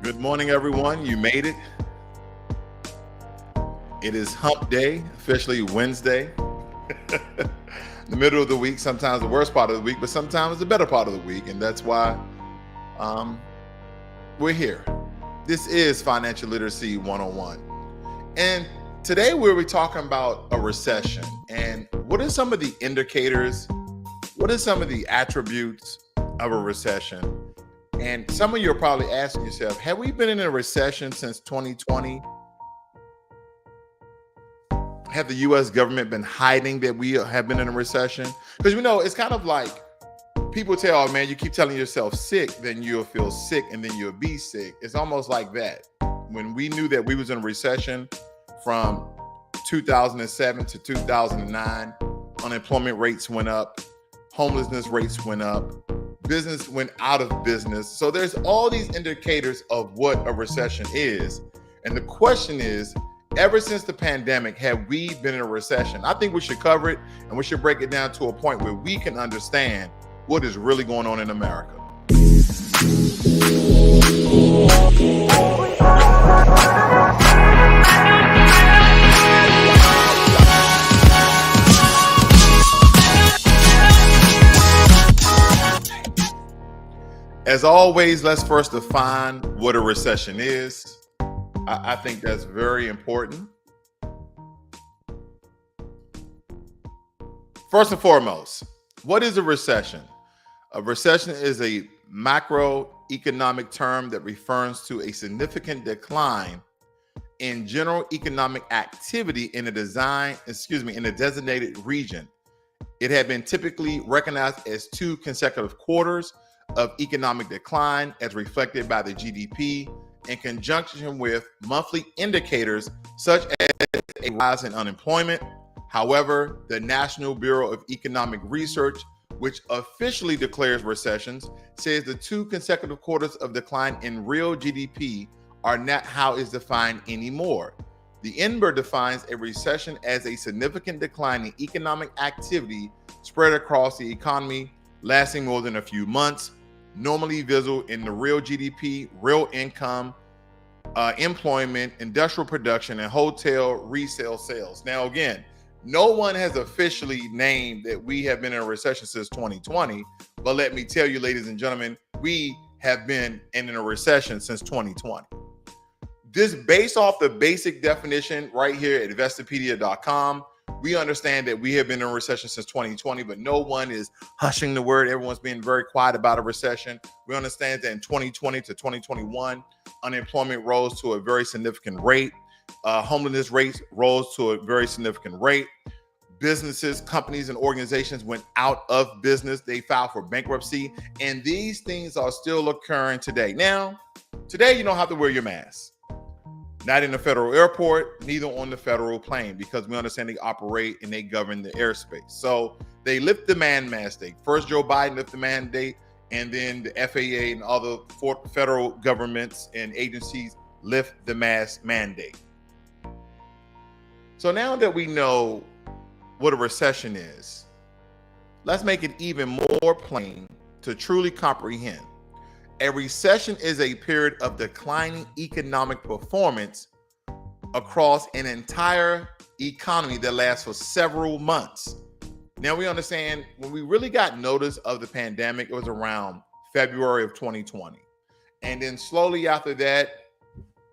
Good morning, everyone. You made it. It is hump day, officially Wednesday. The middle of the week, sometimes the worst part of the week, but sometimes the better part of the week. And that's why we're here. This is Financial Literacy 101. And today we'll be talking about a recession. And what are some of the indicators? What are some of the attributes of a recession? And some of you are probably asking yourself, have we been in a recession since 2020? Have the U.S. government been hiding that we have been in a recession? Because it's kind of like people tell, oh man, you keep telling yourself sick, then you'll feel sick and then you'll be sick. It's almost like that. When we knew that we was in a recession from 2007 to 2009, unemployment rates went up, homelessness rates went up, business went out of business. So there's all these indicators of what a recession is. And the question is, ever since the pandemic, have we been in a recession? I think we should cover it and we should break it down to a point where we can understand what is really going on in America. As always, let's first define what a recession is. I think that's very important. First and foremost, what is a recession? A recession is a macroeconomic term that refers to a significant decline in general economic activity in a designated region. It had been typically recognized as 2 consecutive quarters of economic decline as reflected by the GDP in conjunction with monthly indicators such as a rise in unemployment. However, the National Bureau of Economic Research, which officially declares recessions, says the 2 consecutive quarters of decline in real GDP are not how it's defined anymore. The NBER defines a recession as a significant decline in economic activity spread across the economy lasting more than a few months, normally visible in the real GDP, real income, employment, industrial production, and hotel resale sales. Now, again, no one has officially named that we have been in a recession since 2020, but let me tell you, ladies and gentlemen, we have been in a recession since 2020. This based off the basic definition right here at investopedia.com. We understand that we have been in a recession since 2020, but no one is hushing the word. Everyone's being very quiet about a recession. We understand that in 2020 to 2021, unemployment rose to a very significant rate. Homelessness rates rose to a very significant rate. Businesses, companies, and organizations went out of business. They filed for bankruptcy, and these things are still occurring today. Now, today you don't have to wear your mask. Not in the federal airport, neither on the federal plane, because we understand they operate and they govern the airspace. So they lift the mandate. First, Joe Biden lifted the mandate, and then the FAA and other federal governments and agencies lift the mask mandate. So now that we know what a recession is, let's make it even more plain to truly comprehend. A recession is a period of declining economic performance across an entire economy that lasts for several months. Now we understand when we really got notice of the pandemic, it was around February of 2020. And then slowly after that,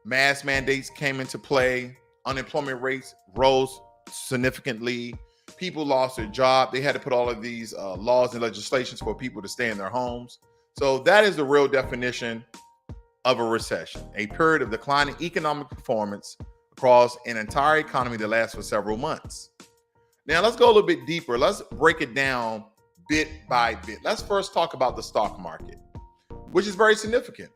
mask mandates came into play. Unemployment rates rose significantly. People lost their job. They had to put all of these laws and legislations for people to stay in their homes. So that is the real definition of a recession, a period of declining economic performance across an entire economy that lasts for several months. Now let's go a little bit deeper. Let's break it down bit by bit. Let's first talk about the stock market, which is very significant.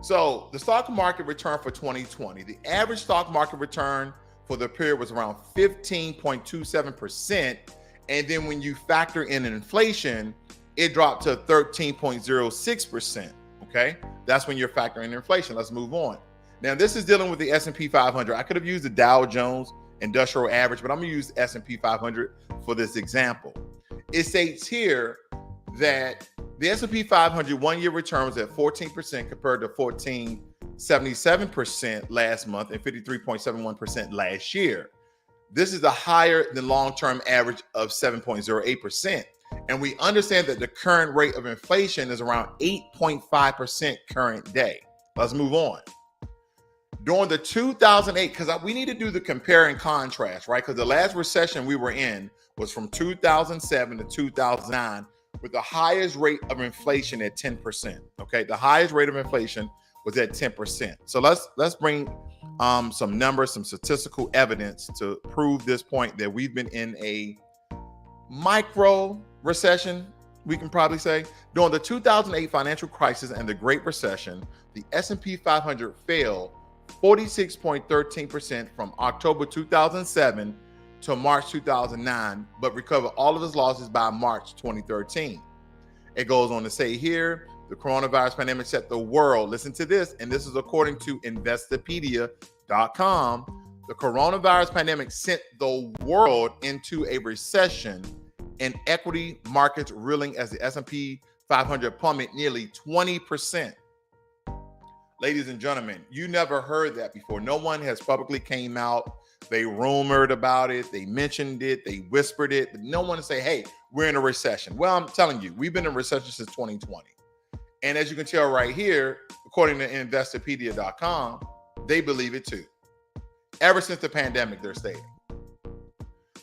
So the stock market return for 2020, the average stock market return for the period was around 15.27%. And then when you factor in inflation, it dropped to 13.06%, okay? That's when you're factoring in inflation. Let's move on. Now, this is dealing with the S&P 500. I could have used the Dow Jones Industrial Average, but I'm gonna use the S&P 500 for this example. It states here that The S&P 500 one-year return was at 14% compared to 14.77% last month and 53.71% last year. This is a higher than long-term average of 7.08%. And we understand that the current rate of inflation is around 8.5% current day. Let's move on. During the 2008, because we need to do the compare and contrast, right? Because the last recession we were in was from 2007 to 2009 with the highest rate of inflation at 10%. Okay, the highest rate of inflation was at 10%. So let's bring some numbers, some statistical evidence to prove this point that we've been in a micro recession, we can probably say. During the 2008 financial crisis and the Great Recession, the S&P 500 fell 46.13% from October 2007 to March 2009, but recovered all of its losses by March 2013. It goes on to say here, the coronavirus pandemic set the world, listen to this, and this is according to Investopedia.com, the coronavirus pandemic sent the world into a recession and equity markets reeling as the S&P 500 plummeted nearly 20%. Ladies and gentlemen, you never heard that before. No one has publicly came out. They rumored about it. They mentioned it. They whispered it. But no one say, hey, we're in a recession. Well, I'm telling you, we've been in a recession since 2020. And as you can tell right here, according to Investopedia.com, they believe it too. Ever since the pandemic, they're stating.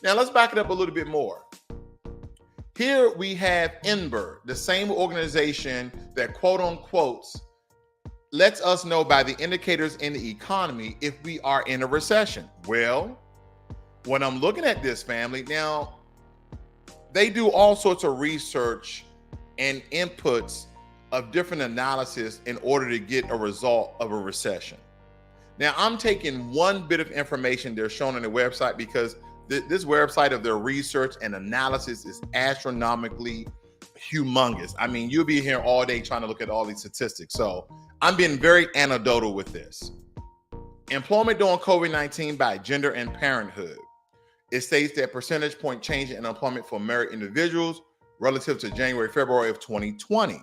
Now, let's back it up a little bit more. Here we have Enberg, the same organization that quote unquote lets us know by the indicators in the economy if we are in a recession. Well, when I'm looking at this, family, now they do all sorts of research and inputs of different analysis in order to get a result of a recession. Now, I'm taking one bit of information they're shown on the website because this website of their research and analysis is astronomically humongous. I mean, you'll be here all day trying to look at all these statistics. So I'm being very anecdotal with this. Employment during COVID-19 by gender and parenthood. It states that percentage point change in unemployment for married individuals relative to January, February of 2020.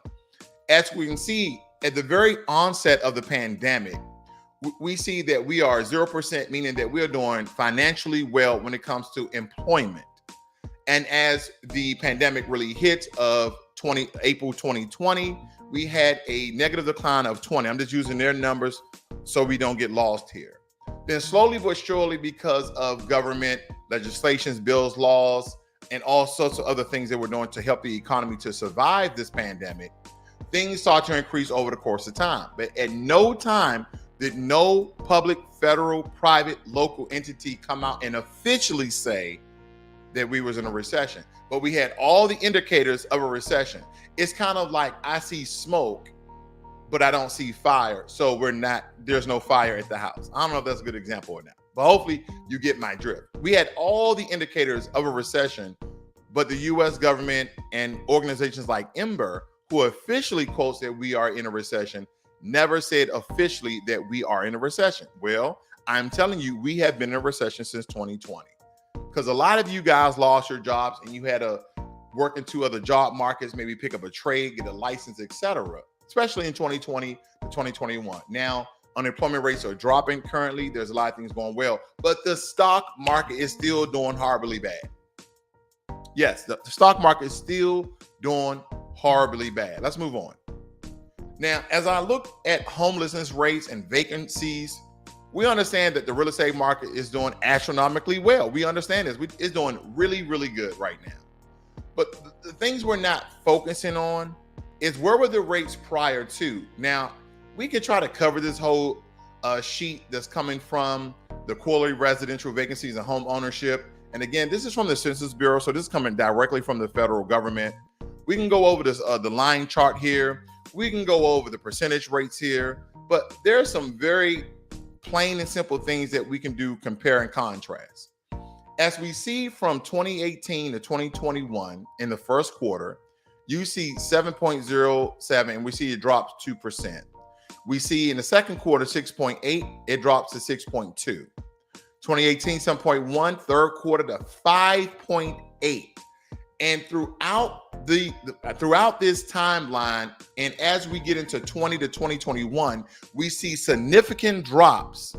As we can see, at the very onset of the pandemic, we see that we are 0%, meaning that we are doing financially well when it comes to employment. And as the pandemic really hit of April 2020, we had a negative decline of 20. I'm just using their numbers so we don't get lost here. Then slowly but surely, because of government legislations, bills, laws, and all sorts of other things that we're doing to help the economy to survive this pandemic, things start to increase over the course of time. But at no time did no public, federal, private, local entity come out and officially say that we was in a recession. But we had all the indicators of a recession. It's kind of like I see smoke, but I don't see fire. So there's no fire at the house. I don't know if that's a good example or not, but hopefully you get my drift. We had all the indicators of a recession, but the US government and organizations like Enberg, who officially quotes that we are in a recession, never said officially that we are in a recession. Well, I'm telling you, we have been in a recession since 2020 because a lot of you guys lost your jobs and you had to work into other job markets, maybe pick up a trade, get a license, etc., especially in 2020 to 2021. Now, unemployment rates are dropping currently. There's a lot of things going well, but the stock market is still doing horribly bad. Yes, the stock market is still doing horribly bad. Let's move on. Now, as I look at homelessness rates and vacancies, we understand that the real estate market is doing astronomically well. We understand this. It's doing really, really good right now. But the things we're not focusing on is where were the rates prior to? Now, we could try to cover this whole sheet that's coming from the quarterly residential vacancies and home ownership. And again, this is from the Census Bureau, so this is coming directly from the federal government. We can go over this the line chart here. We can go over the percentage rates here, but there are some very plain and simple things that we can do, compare and contrast. As we see from 2018 to 2021 in the first quarter, you see 7.07, and we see it drops 2%. We see in the second quarter 6.8, it drops to 6.2. 2018, 7.1, third quarter to 5.8. And throughout this timeline, and as we get into 20 to 2021, we see significant drops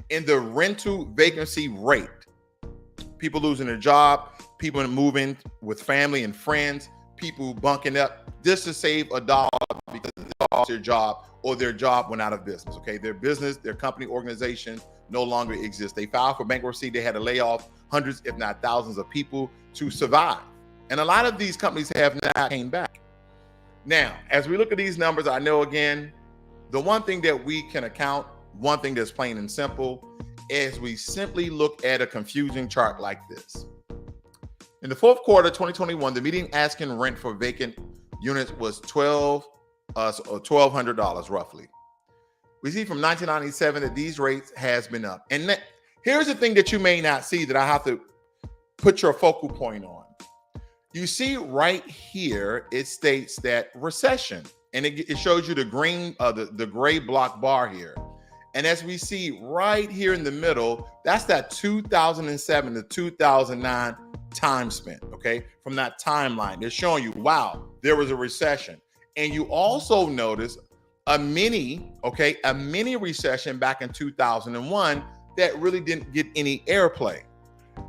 in the rental vacancy rate. People losing their job, people moving with family and friends, people bunking up just to save a dollar because they lost their job or their job went out of business. Okay, their business, their company, organization no longer exists. They filed for bankruptcy. They had to lay off hundreds, if not thousands, of people to survive. And a lot of these companies have not came back. Now, as we look at these numbers, I know, again, the one thing that we can account, one thing that's plain and simple, is we simply look at a confusing chart like this. In the fourth quarter of 2021, the median asking rent for vacant units was $1,200 roughly. We see from 1997 that these rates has been up. And here's the thing that you may not see that I have to put your focal point on. You see right here, it states that recession, and it shows you the green, the gray block bar here. And as we see right here in the middle, that's that 2007 to 2009 time spent, okay? From that timeline, they're showing you, wow, there was a recession. And you also notice a mini recession back in 2001 that really didn't get any airplay.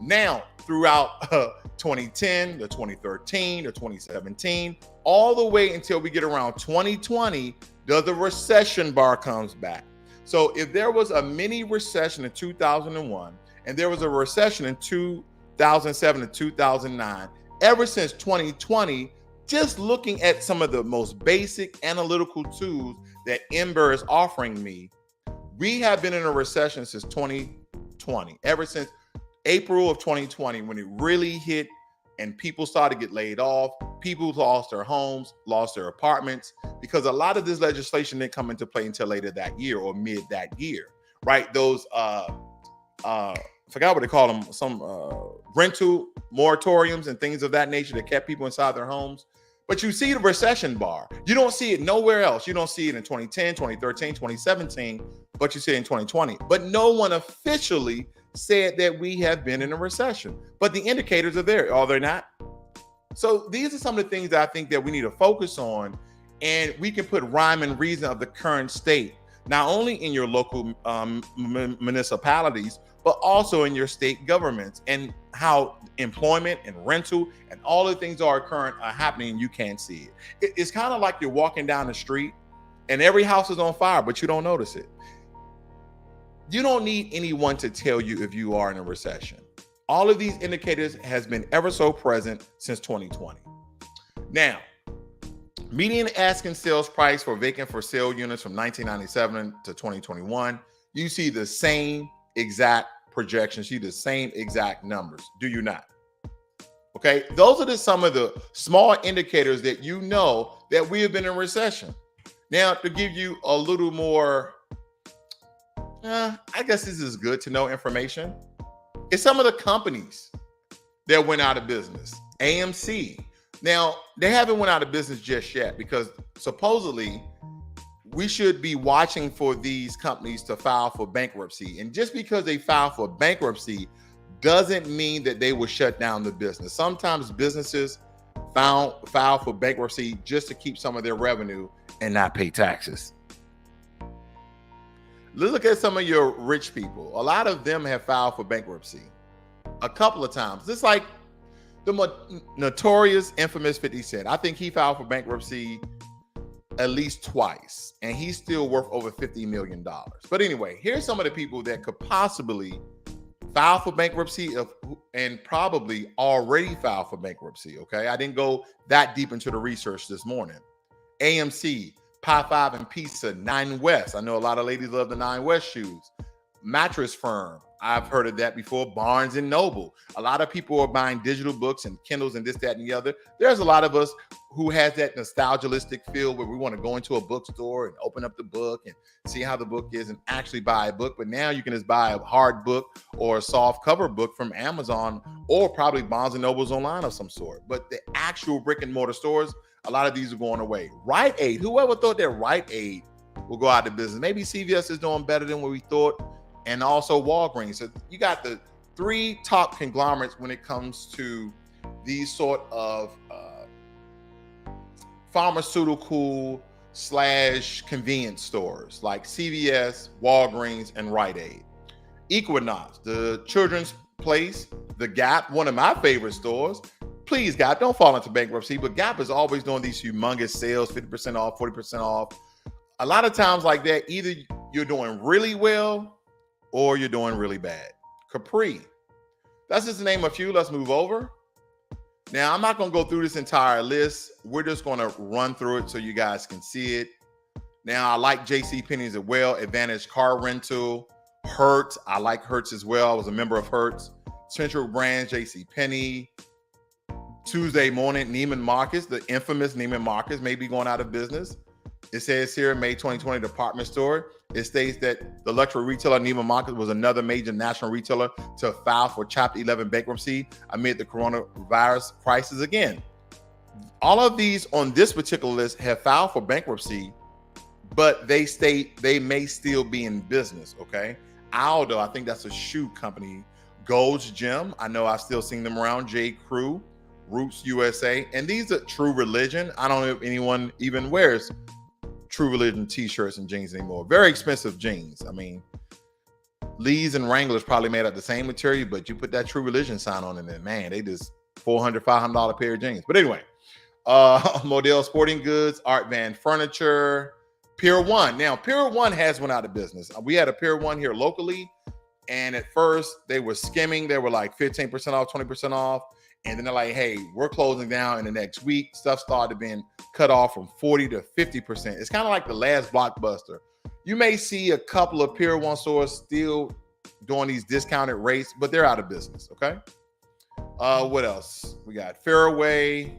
Now, throughout 2010 to 2013 to 2017, all the way until we get around 2020, the recession bar comes back. So if there was a mini recession in 2001 and there was a recession in 2007 to 2009, ever since 2020, just looking at some of the most basic analytical tools that Ember is offering me, we have been in a recession since 2020, ever since April of 2020, when it really hit and people started to get laid off. People lost their homes, lost their apartments, because a lot of this legislation didn't come into play until later that year or mid that year, right? Those, I forgot what they call them, some rental moratoriums and things of that nature that kept people inside their homes. But you see the recession bar. You don't see it nowhere else. You don't see it in 2010, 2013, 2017, but you see it in 2020. But no one officially said that we have been in a recession, but the indicators are there, are they not? So these are some of the things that I think that we need to focus on, and we can put rhyme and reason of the current state, not only in your local municipalities, but also in your state governments, and how employment and rental and all the things are happening, and you can't see it. It's kind of like you're walking down the street and every house is on fire, but you don't notice it. You don't need anyone to tell you if you are in a recession. All of these indicators has been ever so present since 2020. Now, median asking sales price for vacant for sale units from 1997 to 2021, you see the same exact projections, see the same exact numbers, do you not? Okay, those are some of the small indicators that you know that we have been in recession. Now, to give you a little more, I guess this is good to know information. It's some of the companies that went out of business. AMC. Now, they haven't went out of business just yet, because supposedly we should be watching for these companies to file for bankruptcy. And just because they file for bankruptcy doesn't mean that they will shut down the business. Sometimes businesses file for bankruptcy just to keep some of their revenue and not pay taxes. Look at some of your rich people. A lot of them have filed for bankruptcy a couple of times. Just like the notorious, infamous 50 Cent. I think he filed for bankruptcy at least twice, and he's still worth over $50 million. But anyway, here's some of the people that could possibly file for bankruptcy and probably already filed for bankruptcy, okay? I didn't go that deep into the research this morning. AMC, Pie 5 and Pizza, Nine West. I know a lot of ladies love the Nine West shoes. Mattress Firm. I've heard of that before. Barnes and Noble. A lot of people are buying digital books and Kindles and this, that, and the other. There's a lot of us who has that nostalgialistic feel where we want to go into a bookstore and open up the book and see how the book is and actually buy a book. But now you can just buy a hard book or a soft cover book from Amazon or probably Barnes and Noble's online of some sort. But the actual brick and mortar stores, a lot of these are going away. Rite Aid. Whoever thought that Rite Aid will go out of business? Maybe CVS is doing better than what we thought. And also Walgreens. So you got the three top conglomerates when it comes to these sort of pharmaceutical / convenience stores like CVS, Walgreens, and Rite Aid. Equinox, the children's place, the Gap, one of my favorite stores. Please, Gap, don't fall into bankruptcy, but Gap is always doing these humongous sales, 50% off, 40% off. A lot of times like that, either you're doing really well or you're doing really bad. Capri, that's just to name a few. Let's move over. Now, I'm not going to go through this entire list. We're just going to run through it so you guys can see it. Now, I like JCPenney's as well. Advantage Car Rental. Hertz. I like Hertz as well. I was a member of Hertz. Central Brands, JCPenney. Tuesday Morning, Neiman Marcus. The infamous Neiman Marcus may be going out of business. It says here, May 2020 department store. It states that the luxury retailer Neiman Marcus was another major national retailer to file for Chapter 11 bankruptcy amid the coronavirus crisis again. All of these on this particular list have filed for bankruptcy, but they state they may still be in business, okay? Aldo, I think that's a shoe company. Gold's Gym, I know I've still seen them around. J. Crew, Roots USA, and these are True Religion. I don't know if anyone even wears True Religion t-shirts and jeans anymore. Very expensive jeans. I mean, Lee's and Wranglers probably made out the same material, but you put that True Religion sign on it, and man, they just $400, $500 pair of jeans. But anyway, Model Sporting Goods, Art Van Furniture, Pier 1. Now, Pier 1 has went out of business. We had a Pier 1 here locally, and at first they were skimming. They were like 15% off, 20% off. And then they're like, hey, we're closing down in the next week. Stuff started being cut off from 40 to 50%. It's kind of like the last Blockbuster. You may see a couple of Pier 1 stores still doing these discounted rates, but they're out of business, okay? What else? We got Fairway,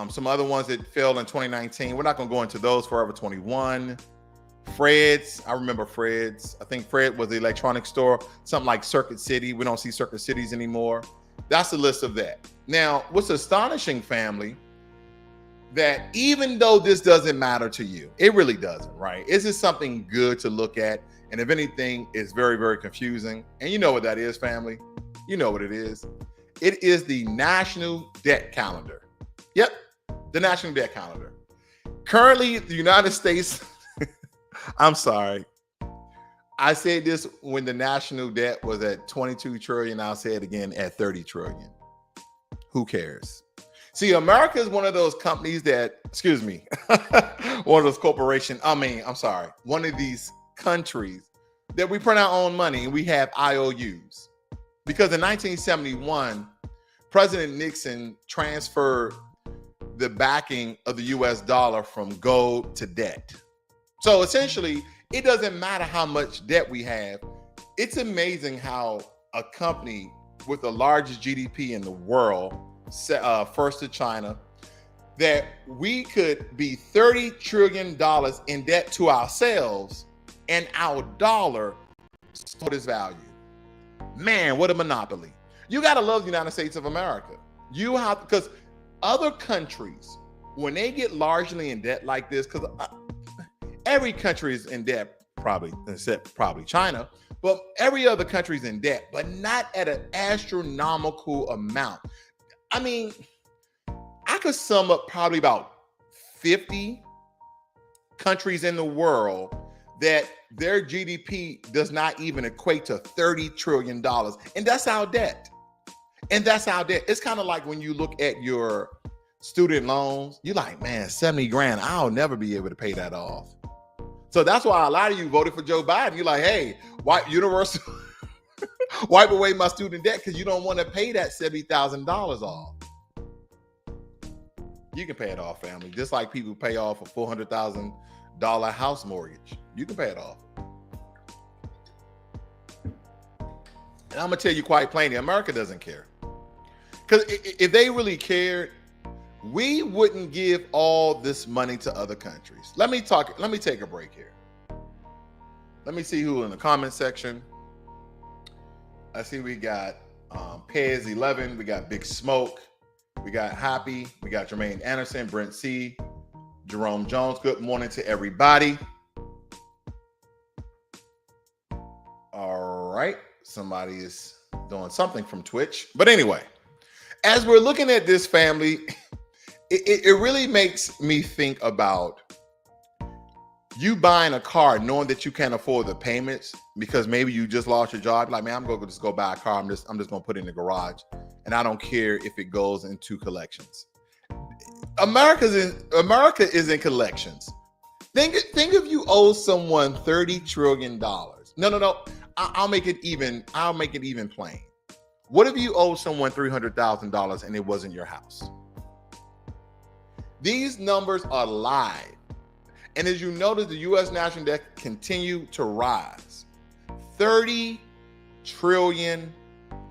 some other ones that failed in 2019. We're not going to go into those. Forever 21. Fred's, I remember Fred's. I think Fred was the electronics store, something like Circuit City. We don't see Circuit Cities anymore. That's the list of that. Now, what's astonishing, family, that even though this doesn't matter to you, it really doesn't, right? It's just something good to look at. And if anything, it's very, very confusing. And you know what that is, family. You know what it is. It is the National Debt Calendar. Yep, the National Debt Calendar. Currently, the United States, I'm sorry. I said this when the national debt was at 22 trillion. I'll say it again at 30 trillion. Who cares? See, America is one of those companies that, one of those corporations. One of these countries that we print our own money and we have IOUs. Because in 1971, President Nixon transferred the backing of the US dollar from gold to debt. So essentially, it doesn't matter how much debt we have. It's amazing how a company with the largest GDP in the world, first to China, that we could be $30 trillion in debt to ourselves and our dollar for this value. Man, what a monopoly. You got to love the United States of America. You have, because other countries, when they get largely in debt like this, because every country is in debt, probably, except probably China, but every other country is in debt, but not at an astronomical amount. I mean, I could sum up probably about 50 countries in the world that their GDP does not even equate to $30 trillion. And that's our debt. It's kind of like when you look at your student loans, you're like, man, 70 grand, I'll never be able to pay that off. So that's why a lot of you voted for Joe Biden. You're like, hey, wipe away my student debt because you don't want to pay that $70,000 off. You can pay it off, family. Just like people pay off a $400,000 house mortgage. You can pay it off. And I'm going to tell you quite plainly, America doesn't care. Because if they really cared, we wouldn't give all this money to other countries. Let me take a break here. Let me see who in the comment section. I see we got Pez 11, we got Big Smoke, we got Happy, we got Jermaine Anderson, Brent C, Jerome Jones. Good morning to everybody. All right, somebody is doing something from Twitch. But anyway, As we're looking at this, family, it really makes me think about you buying a car knowing that you can't afford the payments because maybe you just lost your job. Like, man, I'm going to just go buy a car. I'm just going to put it in the garage, and I don't care if it goes into collections. America is in collections. Think if you owe someone $30 trillion. No. I'll make it even plain. What if you owe someone $300,000 and it wasn't your house? These numbers are live. And as you notice, the U.S. national debt continued to rise. $30 trillion.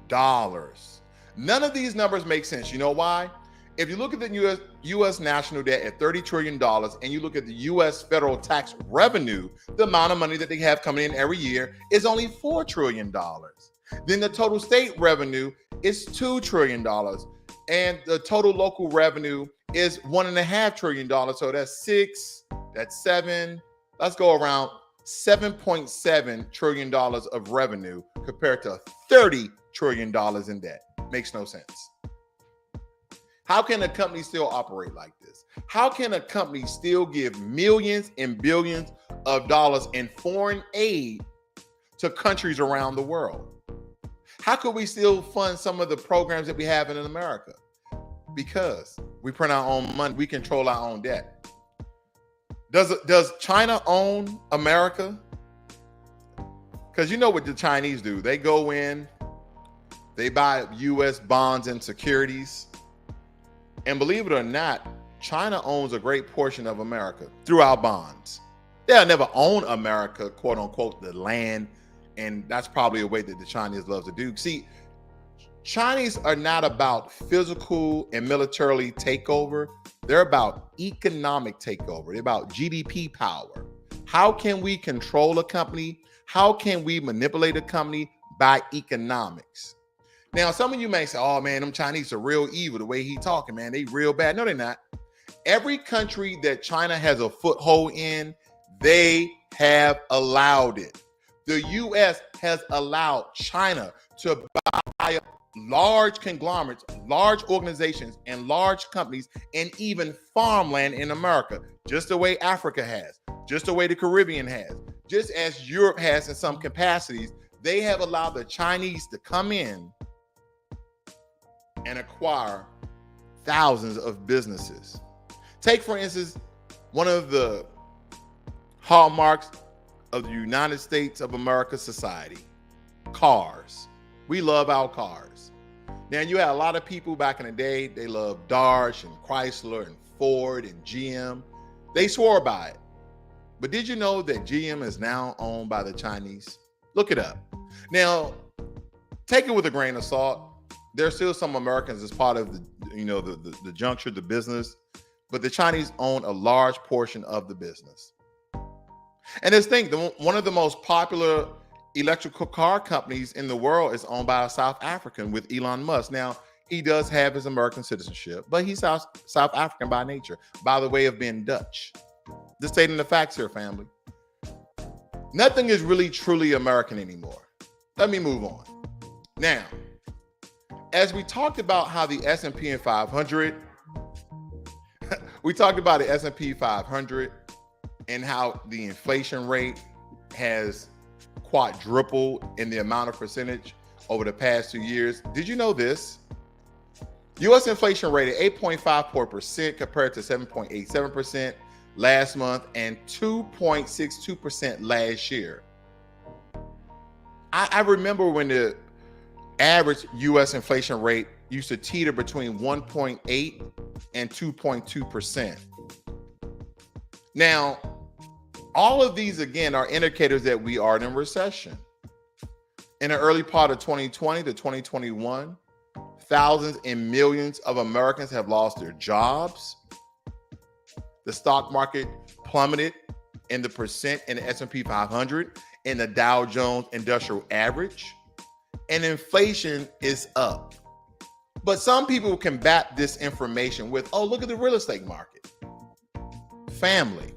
None of these numbers make sense. You know why? If you look at the U.S. national debt at $30 trillion and you look at the U.S. federal tax revenue, the amount of money that they have coming in every year is only $4 trillion. Then the total state revenue is $2 trillion. And the total local revenue is $1.5 trillion. So that's 6, that's 7. Let's go around $7.7 trillion of revenue compared to $30 trillion in debt. Makes no sense. How can a company still operate like this? How can a company still give millions and billions of dollars in foreign aid to countries around the world? How could we still fund some of the programs that we have in America? Because we print our own money, we control our own debt. Does China own America? Because you know what the Chinese do. They go in, they buy U.S. bonds and securities. And believe it or not, China owns a great portion of America through our bonds. They'll never own America, quote unquote, the land. And that's probably a way that the Chinese love to do. See, Chinese are not about physical and militarily takeover. They're about economic takeover. They're about GDP power. How can we control a company? How can we manipulate a company? By economics. Now, some of you may say, oh man, them Chinese are real evil. The way he talking, man, they real bad. No, they're not. Every country that China has a foothold in, they have allowed it. The U.S. has allowed China to buy large conglomerates, large organizations, and large companies, and even farmland in America, just the way Africa has, just the way the Caribbean has, just as Europe has in some capacities. They have allowed the Chinese to come in and acquire thousands of businesses. Take, for instance, one of the hallmarks of the United States of America society, cars. We love our cars. Now, you had a lot of people back in the day, they loved Dodge and Chrysler and Ford and GM. They swore by it. But did you know that GM is now owned by the Chinese? Look it up. Now, take it with a grain of salt. There are still some Americans as part of the juncture, the business, but the Chinese own a large portion of the business. And this thing, one of the most popular electrical car companies in the world is owned by a South African with Elon Musk. Now, he does have his American citizenship, but he's South African by nature, by the way of being Dutch. Just stating the facts here, family. Nothing is really truly American anymore. Let me move on. Now, as we talked about how the S&P 500, we talked about the S&P 500 and how the inflation rate has quadrupled in the amount of percentage over the past 2 years. Did you know this? U.S. inflation rate at 8.54% compared to 7.87% last month and 2.62% last year. I remember when the average U.S. inflation rate used to teeter between 1.8 and 2.2%. Now, all of these, again, are indicators that we are in a recession. In the early part of 2020 to 2021, thousands and millions of Americans have lost their jobs. The stock market plummeted in the percent in the S&P 500 and the Dow Jones Industrial Average. And inflation is up. But some people combat this information with, oh, look at the real estate market. Family,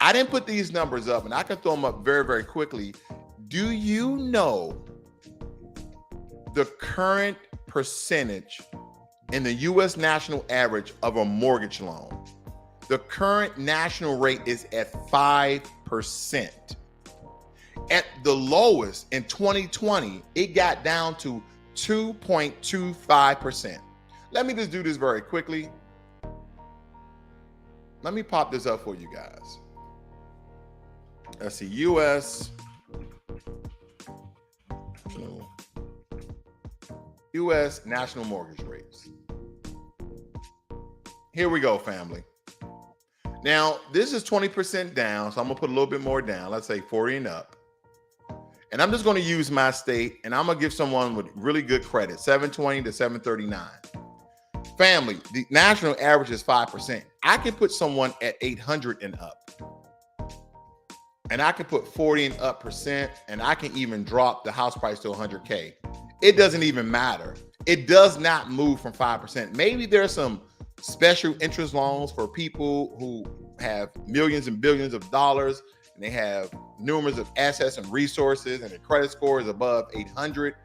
I didn't put these numbers up, and I can throw them up very, very quickly. Do you know the current percentage in the U.S. national average of a mortgage loan. The current national rate is at 5%. At the lowest in 2020, it got down to 2.25%. Let me just do this very quickly. Let me pop this up for you guys. Let's see, U.S. national mortgage rates. Here we go, family. Now, this is 20% down, so I'm gonna put a little bit more down. Let's say 40 and up. And I'm just gonna use my state, and I'm gonna give someone with really good credit, 720 to 739. Family, the national average is 5%. I can put someone at 800 and up. And I can put 40 and up percent, and I can even drop the house price to 100K. It doesn't even matter. It does not move from 5%. Maybe there's some special interest loans for people who have millions and billions of dollars, and they have numerous of assets and resources, and their credit score is above 800,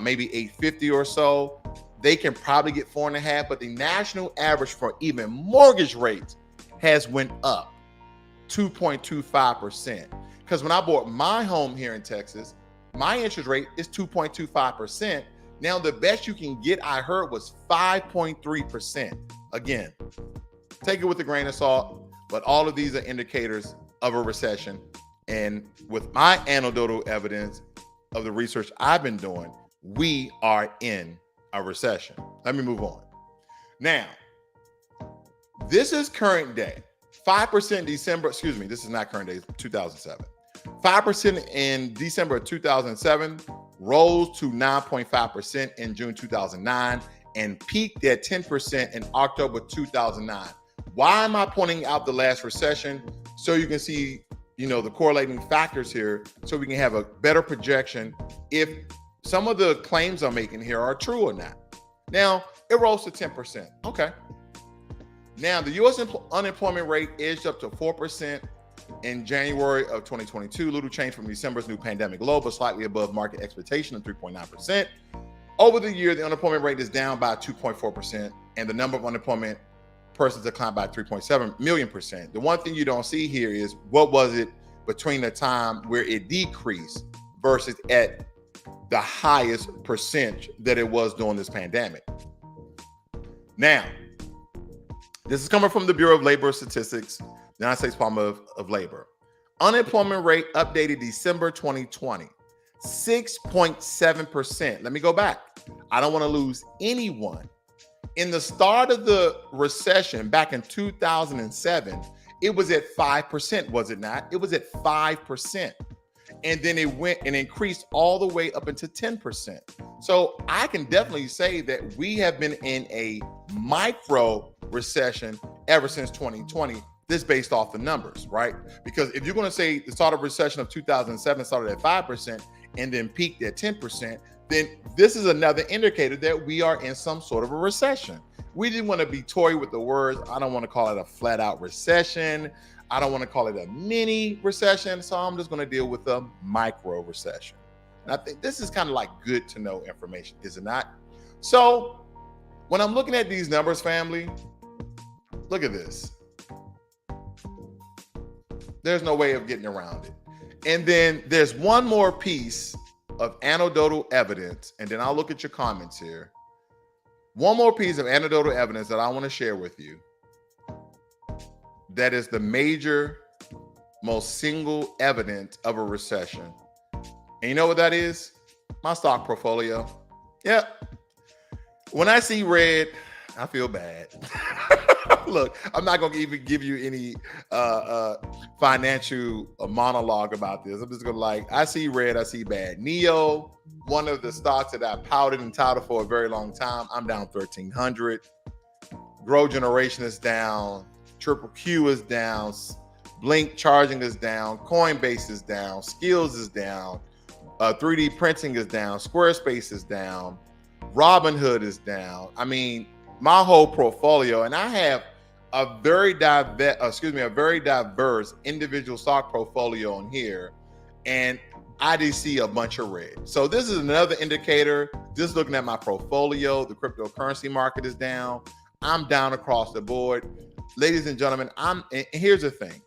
maybe 850 or so. They can probably get 4.5, but the national average for even mortgage rates has went up 2.25%. Because when I bought my home here in Texas, my interest rate is 2.25%. Now, the best you can get, I heard, was 5.3%. Again, take it with a grain of salt, but all of these are indicators of a recession. And with my anecdotal evidence of the research I've been doing, we are in a recession. Let me move on. Now, this is current day. 5% December, excuse me, this is not current day, it's 2007. 5% in December of 2007 rose to 9.5% in June 2009 and peaked at 10% in October 2009. Why am I pointing out the last recession? So you can see, the correlating factors here, so we can have a better projection if some of the claims I'm making here are true or not. Now, it rose to 10%. Okay. Now, the U.S. unemployment rate edged up to 4% in January of 2022, little change from December's new pandemic low, but slightly above market expectation of 3.9%. Over the year, the unemployment rate is down by 2.4%, and the number of unemployment persons declined by 3.7 million percent. The one thing you don't see here is what was it between the time where it decreased versus at the highest percent that it was during this pandemic. Now, this is coming from the Bureau of Labor Statistics, United States Department of Labor. Unemployment rate updated December 2020, 6.7%. Let me go back. I don't want to lose anyone. In the start of the recession back in 2007, it was at 5%, was it not? It was at 5%. And then it went and increased all the way up into 10%. So I can definitely say that we have been in a micro recession ever since 2020. This based off the numbers, right? Because if you're going to say the start of recession of 2007 started at 5% and then peaked at 10%, then this is another indicator that we are in some sort of a recession. We didn't want to be toy with the words. I don't want to call it a flat out recession. I don't want to call it a mini recession. So I'm just going to deal with a micro recession. And I think this is kind of like good to know information, is it not? So when I'm looking at these numbers, family, look at this. There's no way of getting around it. And then there's one more piece of anecdotal evidence, and then I'll look at your comments here. One more piece of anecdotal evidence that I want to share with you that is the major, most single evidence of a recession. And you know what that is? My stock portfolio. Yep. When I see red, I feel bad. Look, I'm not going to even give you any financial monologue about this. I'm just going to I see red, I see bad. NEO, one of the stocks that I pouted and touted for a very long time, I'm down 1,300. Grow Generation is down. Triple Q is down. Blink Charging is down. Coinbase is down. Skills is down. 3D printing is down. Squarespace is down. Robinhood is down. I mean, my whole portfolio, and I have a very diverse individual stock portfolio on here. And I just see a bunch of red. So this is another indicator. Just looking at my portfolio, the cryptocurrency market is down. I'm down across the board. Ladies and gentlemen, and here's the thing.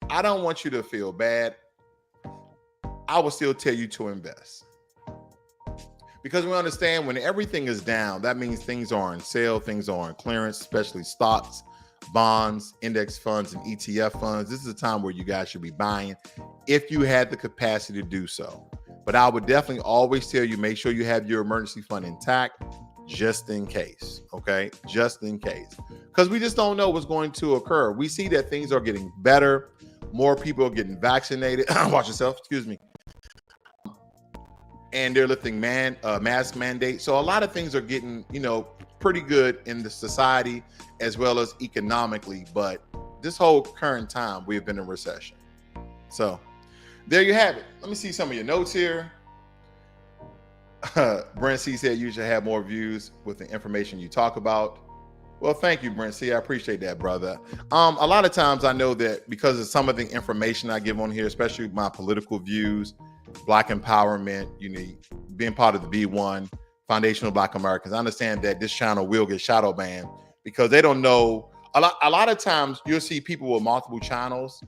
I don't want you to feel bad. I will still tell you to invest. Because we understand when everything is down, that means things are on sale, things are on clearance, especially stocks, bonds, index funds, and ETF funds. This is a time where you guys should be buying if you had the capacity to do so. But I would definitely always tell you, make sure you have your emergency fund intact just in case, okay? Just in case. Because we just don't know what's going to occur. We see that things are getting better. More people are getting vaccinated. Watch yourself, excuse me. And they're lifting mask mandate. So a lot of things are getting, pretty good in the society as well as economically. But this whole current time, we've been in recession. So there you have it. Let me see some of your notes here. Brent C said you should have more views with the information you talk about. Well, thank you, Brent C. I appreciate that, brother. A lot of times I know that because of some of the information I give on here, especially my political views, Black empowerment, being part of the B1, Foundational Black Americans, I understand that this channel will get shadow banned because they don't know. A lot of times you'll see people with multiple channels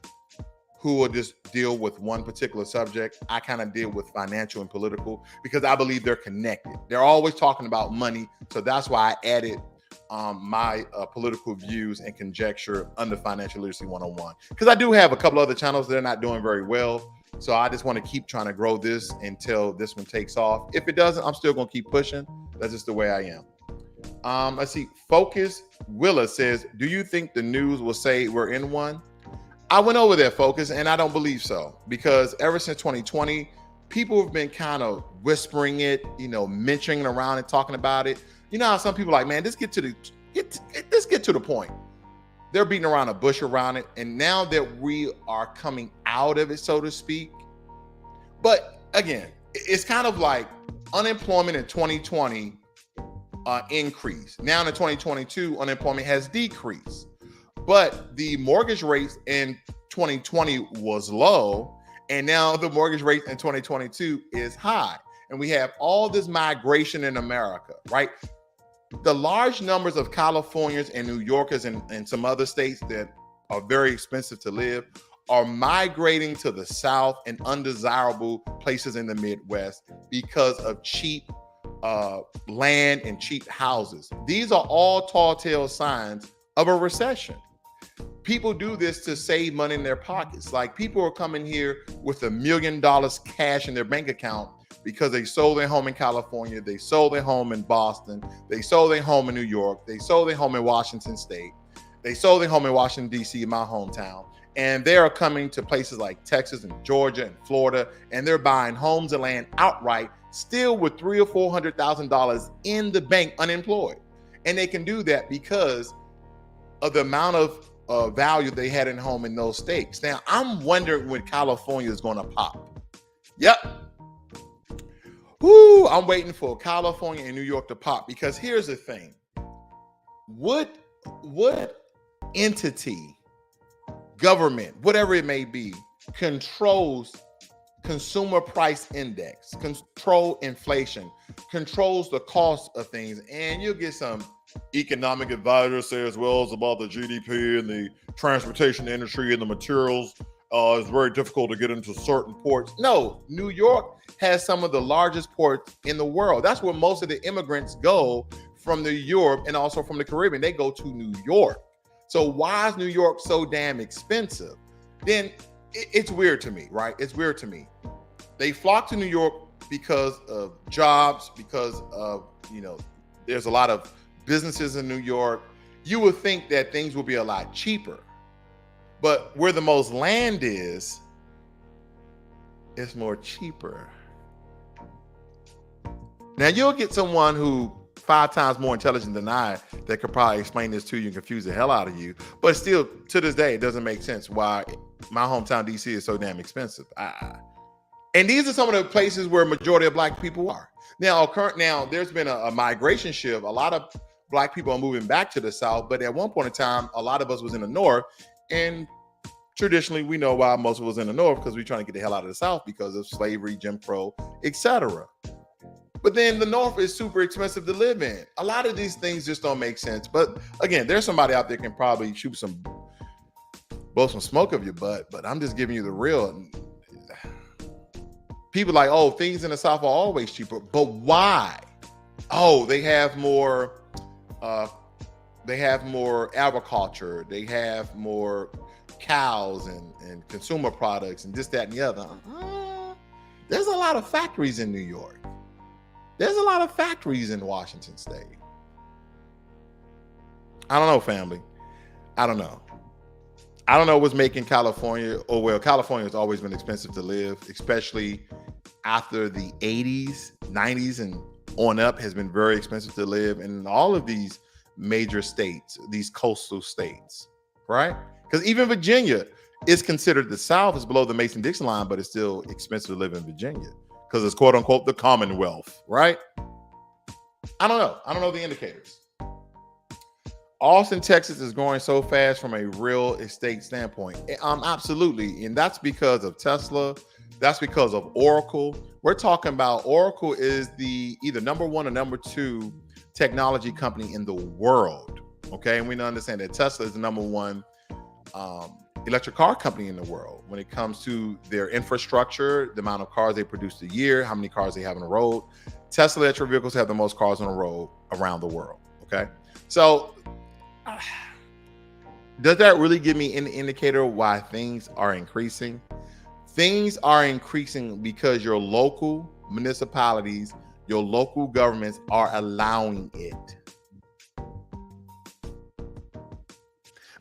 who will just deal with one particular subject. I kind of deal with financial and political because I believe they're connected. They're always talking about money. So that's why I added my political views and conjecture under Financial Literacy 101. Because I do have a couple other channels that are not doing very well. So I just want to keep trying to grow this until this one takes off. If it doesn't, I'm still going to keep pushing. That's just the way I am. Let's see. Focus Willa says, do you think the news will say we're in one? I went over there, Focus, and I don't believe so. Because ever since 2020, people have been kind of whispering it, mentioning it around and talking about it. You know how some people are like, man, let's get to the point. They're beating around a bush around it. And now that we are coming out of it, so to speak. But again, it's kind of like unemployment in 2020 increased. Now in 2022, unemployment has decreased. But the mortgage rates in 2020 was low. And now the mortgage rate in 2022 is high. And we have all this migration in America, right? The large numbers of Californians and New Yorkers and some other states that are very expensive to live are migrating to the South and undesirable places in the Midwest because of cheap land and cheap houses. These are all tall tale signs of a recession. People do this to save money in their pockets. Like people are coming here with $1 million cash in their bank account because they sold their home in California, they sold their home in Boston, they sold their home in New York, they sold their home in Washington State, they sold their home in Washington, D.C., my hometown, and they are coming to places like Texas and Georgia and Florida, and they're buying homes and land outright, still with $300,000 or $400,000 in the bank, unemployed. And they can do that because of the amount of value they had in home in those states. Now, I'm wondering when California is going to pop. Yep. Woo, I'm waiting for California and New York to pop because here's the thing. What entity, government, whatever it may be, controls consumer price index, control inflation, controls the cost of things? And you'll get some economic advisors say as well as about the GDP and the transportation industry and the materials. It's very difficult to get into certain ports. No, New York has some of the largest ports in the world. That's where most of the immigrants go from Europe and also from the Caribbean. They go to New York. So why is New York so damn expensive? Then it's weird to me, right? It's weird to me. They flock to New York because of jobs, because of, there's a lot of businesses in New York. You would think that things will be a lot cheaper. But where the most land is, it's more cheaper. Now you'll get someone who 5 times more intelligent than I that could probably explain this to you and confuse the hell out of you. But still, to this day, it doesn't make sense why my hometown, DC, is so damn expensive. And these are some of the places where a majority of Black people are. Now, there's been a migration shift. A lot of Black people are moving back to the South, but at one point in time, a lot of us was in the North. And Traditionally, we know why most of us in the North, because we're trying to get the hell out of the South because of slavery, Jim Crow, etc. But then the North is super expensive to live in. A lot of these things just don't make sense. But again, there's somebody out there can probably blow some smoke of your butt, but I'm just giving you the real. People like, oh, things in the South are always cheaper, but why? Oh, they have more agriculture, they have more cows and consumer products and this, that, and the other. There's a lot of factories in New York. There's a lot of factories in Washington State. I don't know, family. I don't know. I don't know what's making California, California has always been expensive to live, especially after the 80s, 90s, and on up has been very expensive to live in all of these major states, these coastal states, right? Because even Virginia is considered the South, is below the Mason-Dixon line, but it's still expensive to live in Virginia because it's quote unquote the Commonwealth, right? I don't know. I don't know the indicators. Austin, Texas is growing so fast from a real estate standpoint. Absolutely. And that's because of Tesla. That's because of Oracle. We're talking about Oracle is the either number one or number two technology company in the world. Okay. And we understand that Tesla is the number one electric car company in the world when it comes to their infrastructure, the amount of cars they produce a year, how many cars they have on the road. Tesla electric vehicles have the most cars on the road around the world. Okay. So does that really give me an indicator why things are increasing? Things are increasing because your local municipalities, your local governments are allowing it.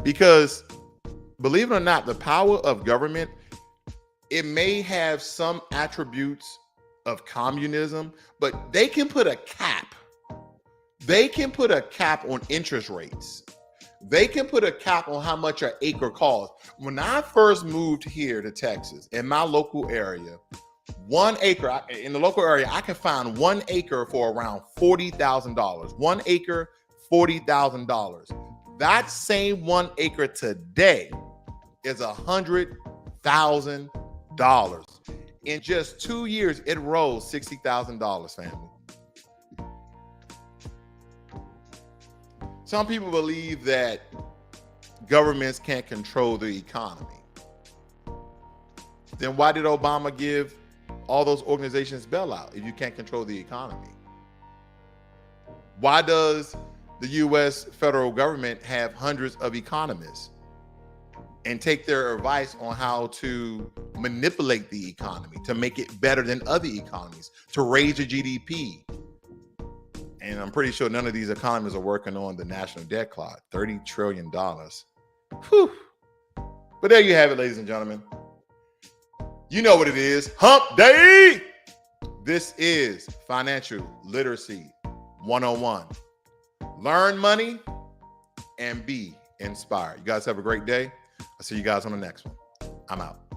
Because believe it or not, the power of government, it may have some attributes of communism, but they can put a cap. They can put a cap on interest rates. They can put a cap on how much an acre costs. When I first moved here to Texas, in my local area, 1 acre, in the local area, I can find 1 acre for around $40,000. 1 acre, $40,000. That same 1 acre today is $100,000. In just 2 years, it rose $60,000, family. Some people believe that governments can't control the economy. Then why did Obama give all those organizations bailout if you can't control the economy? Why does the U.S. federal government have hundreds of economists and take their advice on how to manipulate the economy to make it better than other economies, to raise the GDP? And I'm pretty sure none of these economists are working on the national debt clock, $30 trillion. Whew. But there you have it, ladies and gentlemen. You know what it is. Hump Day. This is Financial Literacy 101. Learn money and be inspired. You guys have a great day. I'll see you guys on the next one. I'm out.